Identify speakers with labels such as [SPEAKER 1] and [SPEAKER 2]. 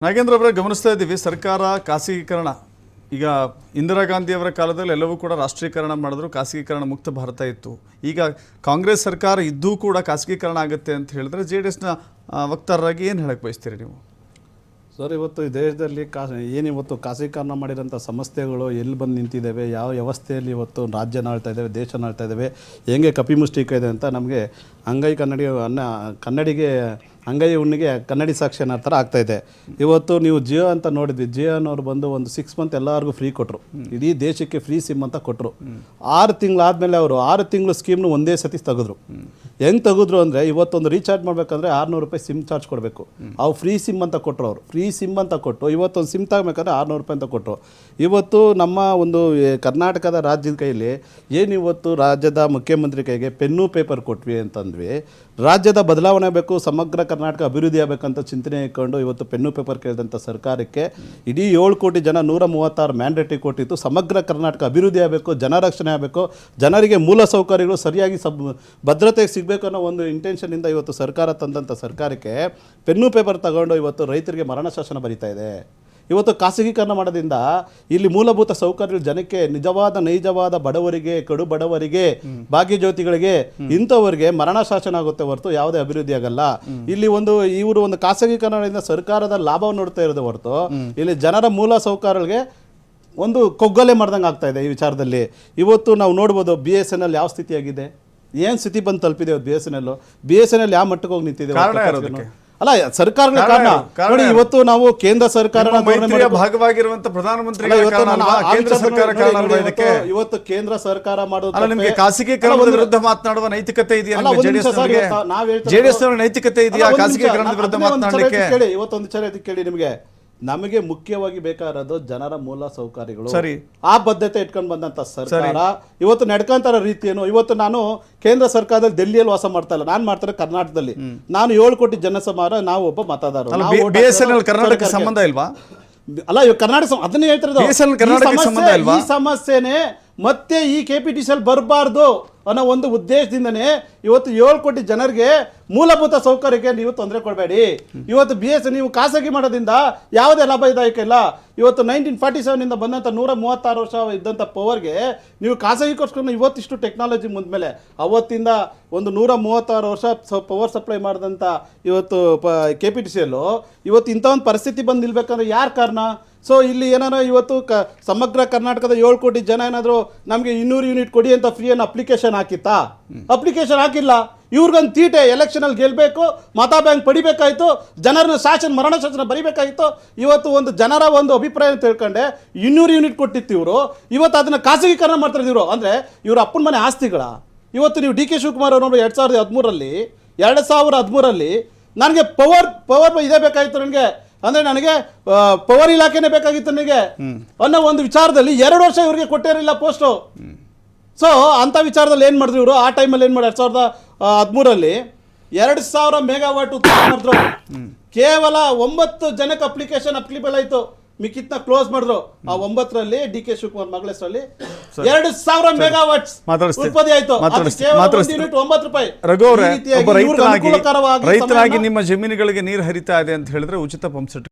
[SPEAKER 1] ನಾಗೇಂದ್ರ ಅವರೇ ಗಮನಿಸ್ತಾ ಇದ್ದೀವಿ ಸರ್ಕಾರ ಖಾಸಗೀಕರಣ ಈಗ ಇಂದಿರಾ ಗಾಂಧಿ ಅವರ ಕಾಲದಲ್ಲಿ ಎಲ್ಲವೂ ಕೂಡ ರಾಷ್ಟ್ರೀಕರಣ ಮಾಡಿದ್ರು ಖಾಸಗೀಕರಣ ಮುಕ್ತ ಭಾರತ ಇತ್ತು ಈಗ ಕಾಂಗ್ರೆಸ್ ಸರ್ಕಾರ ಇದ್ದೂ ಕೂಡ ಖಾಸಗೀಕರಣ ಆಗುತ್ತೆ ಅಂತ ಹೇಳಿದ್ರೆ ಜೆಡಿಎಸ್ನ ವಕ್ತಾರರಾಗಿ ಏನು ಹೇಳಕ್ಕೆ ಬಯಸ್ತೀರಿ ನೀವು
[SPEAKER 2] ಸರ್ ಇವತ್ತು ಈ ದೇಶದಲ್ಲಿ ಏನಿವತ್ತು ಖಾಸಗೀಕರಣ ಮಾಡಿರೋಂಥ ಸಂಸ್ಥೆಗಳು ಎಲ್ಲಿ ಬಂದು ನಿಂತಿದ್ದಾವೆ ಯಾವ ವ್ಯವಸ್ಥೆಯಲ್ಲಿ ಇವತ್ತು ರಾಜ್ಯ ಆಳ್ತಾ ಇದ್ದಾವೆ ದೇಶ ಆಳ್ತಾ ಇದ್ದಾವೆ ಹೆಂಗೆ ಕಪಿಮುಷ್ಟಿಕ ಇದೆ ಅಂತ ನಮಗೆ ಅಂಗೈ ಕನ್ನಡಿಗೆ ಅಂಗೈ ಹುಣ್ಣಿಗೆ ಕನ್ನಡಿ ಸಾಕ್ಷಿ ಅನ್ನೋ ಥರ ಆಗ್ತಾಯಿದೆ ಇವತ್ತು ನೀವು ಜಿಯೋ ಅಂತ ನೋಡಿದ್ವಿ ಜಿಯೋ ಅನ್ನೋರು ಬಂದು ಒಂದು 6 ಮಂತ್ ಎಲ್ಲರಿಗೂ ಫ್ರೀ ಕೊಟ್ಟರು ಇಡೀ ದೇಶಕ್ಕೆ ಫ್ರೀ ಸಿಮ್ ಅಂತ ಕೊಟ್ಟರು 6 ತಿಂಗಳಾದಮೇಲೆ ಅವರು 6 ತಿಂಗಳು ಸ್ಕೀಮ್ನು ಒಂದೇ ಸತಿ ತೆಗೆದ್ರು ಹೆಂಗೆ ತೆಗೆದ್ರು ಅಂದರೆ ಇವತ್ತೊಂದು ರೀಚಾರ್ಜ್ ಮಾಡಬೇಕಂದ್ರೆ 600 ರೂಪಾಯಿ ಸಿಮ್ ಚಾರ್ಜ್ ಕೊಡಬೇಕು ಅವು ಫ್ರೀ ಸಿಮ್ ಅಂತ ಕೊಟ್ಟರು ಅವರು ಫ್ರೀ ಸಿಮ್ ಅಂತ ಕೊಟ್ಟು ಇವತ್ತೊಂದು ಸಿಮ್ ತಗೋಬೇಕಂದ್ರೆ 600 ರೂಪಾಯಿ ಅಂತ ಕೊಟ್ಟರು ಇವತ್ತು ನಮ್ಮ ಒಂದು ಕರ್ನಾಟಕದ ರಾಜ್ಯದ ಕೈಯಲ್ಲಿ ಏನಿವತ್ತು ರಾಜ್ಯದ ಮುಖ್ಯಮಂತ್ರಿ ಕೈಗೆ ಪೆನ್ನು ಪೇಪರ್ ಕೊಟ್ವಿ ಅಂತಂದ್ವಿ ರಾಜ್ಯದ ಬದಲಾವಣೆ ಬೇಕು ಸಮಗ್ರ ಕರ್ನಾಟಕ ಅಭಿವೃದ್ಧಿ ಆಗಬೇಕಂತ ಚಿಂತನೆ ಇಟ್ಕೊಂಡು ಇವತ್ತು ಪೆನ್ನು ಪೇಪರ್ ಕೇಳಿದಂಥ ಸರ್ಕಾರಕ್ಕೆ ಇಡೀ 7 ಕೋಟಿ ಜನ 136 ಮ್ಯಾಂಡೇಟರಿ ಕೊಟ್ಟಿತ್ತು ಸಮಗ್ರ ಕರ್ನಾಟಕ ಅಭಿವೃದ್ಧಿ ಆಗಬೇಕು ಜನರಕ್ಷಣೆ ಆಗಬೇಕು ಜನರಿಗೆ ಮೂಲ ಸೌಕರ್ಯಗಳು ಸರಿಯಾಗಿ ಭದ್ರತೆಗೆ ಸಿಗಬೇಕು ಅನ್ನೋ ಒಂದು ಇಂಟೆನ್ಷನಿಂದ ಇವತ್ತು ಸರ್ಕಾರ ತಂದಂಥ ಸರ್ಕಾರಕ್ಕೆ ಪೆನ್ನು ಪೇಪರ್ ತಗೊಂಡು ಇವತ್ತು ರೈತರಿಗೆ ಮರಣ ಶಾಸನ ಬರೀತಾ ಇದೆ ಇವತ್ತು ಖಾಸಗೀಕರಣ ಮಾಡೋದ್ರಿಂದ ಇಲ್ಲಿ ಮೂಲಭೂತ ಸೌಕರ್ಯಗಳು ಜನಕ್ಕೆ ನೈಜವಾದ ಬಡವರಿಗೆ ಕಡು ಬಡವರಿಗೆ ಭಾಗ್ಯಜ್ಯೋತಿಗಳಿಗೆ ಇಂಥವರಿಗೆ ಮರಣ ಶಾಸನ ಆಗುತ್ತೆ ಹೊರತು ಯಾವುದೇ ಅಭಿವೃದ್ಧಿ ಆಗಲ್ಲ ಇಲ್ಲಿ ಇವರು ಒಂದು ಖಾಸಗೀಕರಣದಿಂದ ಸರ್ಕಾರದ ಲಾಭವನ್ನು ನೋಡ್ತಾ ಇರೋದು ಹೊರತು ಇಲ್ಲಿ ಜನರ ಮೂಲ ಸೌಕರ್ಯಗಳಿಗೆ ಒಂದು ಕೊಗ್ಗಲೆ ಮಾಡ್ದಂಗೆ ಆಗ್ತಾ ಇದೆ ಈ ವಿಚಾರದಲ್ಲಿ ಇವತ್ತು ನಾವು ನೋಡ್ಬೋದು BSNL ಯಾವ ಸ್ಥಿತಿಯಾಗಿದೆ ಏನು ಸ್ಥಿತಿ ಬಂದು ತಲುಪಿದೆ BSNL ಯಾವ ಮಟ್ಟಕ್ಕೆ ಹೋಗಿ ನಿಂತಿದೆ ಅಲ್ಲ ಸರ್ಕಾರಗಳ ಕಾರಣ ನೋಡಿ ಇವತ್ತು ನಾವು ಕೇಂದ್ರ ಸರ್ಕಾರ
[SPEAKER 1] ಭಾಗವಾಗಿರುವಂತ ಪ್ರಧಾನಮಂತ್ರಿ
[SPEAKER 2] ಇವತ್ತು ಕೇಂದ್ರ ಸರ್ಕಾರ ಮಾಡೋದು
[SPEAKER 1] ನಿಮಗೆ ಖಾಸಗೀಕರಣದ ವಿರುದ್ಧ ಮಾತನಾಡುವ ನೈತಿಕತೆ ಇದೆಯಾ ಜೆಡಿಎಸ್ ನೈತಿಕತೆ ಇದೆಯಾ ಖಾಸಗೀಕರಣದ ವಿರುದ್ಧ ಮಾತನಾಡಲಿಕ್ಕೆ
[SPEAKER 2] ಇವತ್ತೊಂದು ವಿಚಾರ ಕೇಳಿ ನಿಮಗೆ ನಮಗೆ ಮುಖ್ಯವಾಗಿ ಬೇಕಾಗಿರೋದು ಜನರ ಮೂಲ ಸೌಕರ್ಯಗಳು
[SPEAKER 1] ಸರಿ
[SPEAKER 2] ಆ ಬದ್ಧತೆ ಇಟ್ಕೊಂಡು ಬಂದಂತ ಸರ್ಕಾರ ಇವತ್ತು ನಡ್ಕೊಂತಾರ ರೀತಿಯನ್ನು ಇವತ್ತು ನಾನು ಕೇಂದ್ರ ಸರ್ಕಾರದಲ್ಲಿ ಡೆಲ್ಲಿಯಲ್ಲಿ ವಾಸ ಮಾಡ್ತಾ ಇಲ್ಲ ನಾನು ಮಾಡ್ತಾರೆ ಕರ್ನಾಟಕದಲ್ಲಿ ನಾನು 7 ಕೋಟಿ ಜನಸಮಾರ ನಾವು ಒಬ್ಬ ಮತದಾರ
[SPEAKER 1] ಕರ್ನಾಟಕ ಸಂಬಂಧ ಇಲ್ವಾ
[SPEAKER 2] ಅಲ್ಲ ಇವಾಗ ಕರ್ನಾಟಕ ಅದನ್ನೇ ಹೇಳ್ತಿರೋದು ಈ ಸಮಸ್ಯೆನೆ ಮತ್ತೆ ಈ KPTCL ಬರಬಾರ್ದು ಅನ್ನೋ ಒಂದು ಉದ್ದೇಶದಿಂದನೇ ಇವತ್ತು 7 ಕೋಟಿ ಜನರಿಗೆ ಮೂಲಭೂತ ಸೌಕರ್ಯಕ್ಕೆ ನೀವು ತೊಂದರೆ ಕೊಡಬೇಡಿ ಇವತ್ತು BSNL ನೀವು ಖಾಸಗಿ ಮಾಡೋದ್ರಿಂದ ಯಾವುದೇ ಲಾಭದಾಯಕ ಇಲ್ಲ ಇವತ್ತು 1947 ಬಂದಂಥ 136 ವರ್ಷ ಇದ್ದಂಥ ಪವರ್ಗೆ ನೀವು ಖಾಸಗಿಗೋಸ್ಕರ ಇವತ್ತಿಷ್ಟು ಟೆಕ್ನಾಲಜಿ ಮುಂದ್ಮೇಲೆ ಅವತ್ತಿಂದ ಒಂದು 136 ವರ್ಷ ಪವರ್ ಸಪ್ಲೈ ಮಾಡಿದಂಥ ಇವತ್ತು KPTCL ಇವತ್ತು ಇಂಥ ಒಂದು ಪರಿಸ್ಥಿತಿ ಬಂದು ನಿಲ್ಬೇಕಂದ್ರೆ ಯಾರು ಕಾರಣ ಸೊ ಇಲ್ಲಿ ಏನಾರ ಇವತ್ತು ಸಮಗ್ರ ಕರ್ನಾಟಕದ 7 ಕೋಟಿ ಜನ ಏನಾದರೂ ನಮಗೆ 200 ಯೂನಿಟ್ ಕೊಡಿ ಅಂತ ಫ್ರೀ ಅನ್ನೋ ಅಪ್ಲಿಕೇಶನ್ ಹಾಕಿತ್ತಾ ಅಪ್ಲಿಕೇಶನ್ ಹಾಕಿಲ್ಲ ಇವ್ರಿಗೊಂದು ತೀಟೆ ಎಲೆಕ್ಷನಲ್ಲಿ ಗೆಲ್ಲಬೇಕು ಮತ ಬ್ಯಾಂಕ್ ಪಡಿಬೇಕಾಯಿತು ಜನರನ್ನ ಮರಣ ಶಾಸನ ಬರಿಬೇಕಾಗಿತ್ತು ಇವತ್ತು ಒಂದು ಜನರ ಒಂದು ಅಭಿಪ್ರಾಯ ತಿಳ್ಕೊಂಡೆ 200 ಯೂನಿಟ್ ಕೊಟ್ಟಿತ್ತು ಇವರು ಇವತ್ತು ಅದನ್ನು ಖಾಸಗೀಕರಣ ಮಾಡ್ತಾರೆ ಇವರು ಅಂದರೆ ಇವರು ಅಪ್ಪನ ಮನೆ ಆಸ್ತಿಗಳ ಇವತ್ತು ನೀವು DK ಶಿವಕುಮಾರ್ ಅವರು 2013 ನನಗೆ ಪವರ್ ಇದೇ ಬೇಕಾಗಿತ್ತು ನನಗೆ ಅಂದರೆ ನನಗೆ ಪವರ್ ಇಲಾಖೆನೇ ಬೇಕಾಗಿತ್ತು ನನಗೆ ಅನ್ನೋ ಒಂದು ವಿಚಾರದಲ್ಲಿ 2 ವರ್ಷ ಇವರಿಗೆ ಕೊಟ್ಟಿರಲಿಲ್ಲ ಪೋಸ್ಟು ಸೊ ಅಂಥ ವಿಚಾರದಲ್ಲಿ ಏನು ಮಾಡಿದ್ರು ಇವರು ಆ ಟೈಮಲ್ಲಿ ಏನು ಮಾಡಿ 2013 2000 ಮೆಗಾವಾಟ್ ಉತ್ಪಾದನೆ ಮಾಡಿದ್ರು ಕೇವಲ 9 ಜನಕ್ಕೆ ಅಪ್ಲಿಕೇಬಲ್ ಆಯಿತು ಮಿಕ್ಕಿತ್ನ ಕ್ಲೋಸ್ ಮಾಡಿದ್ರು ಆ 9ರಲ್ಲಿ DK ಶಿವಕುಮಾರ್ ಮಗಳ ಹೆಸರಲ್ಲಿ 2000 ಮೆಗಾವಾಟ್ಸ್ ಉತ್ಪತ್ತಿ ಆಯಿತು 9 ರೂಪಾಯಿ
[SPEAKER 1] ರೈತರಾಗಿ ನಿಮ್ಮ ಜಮೀನುಗಳಿಗೆ ನೀರು ಹರಿತಾ ಇದೆ ಅಂತ ಹೇಳಿದ್ರೆ ಉಚಿತ ಪಂಪ್ ಸೆಟ್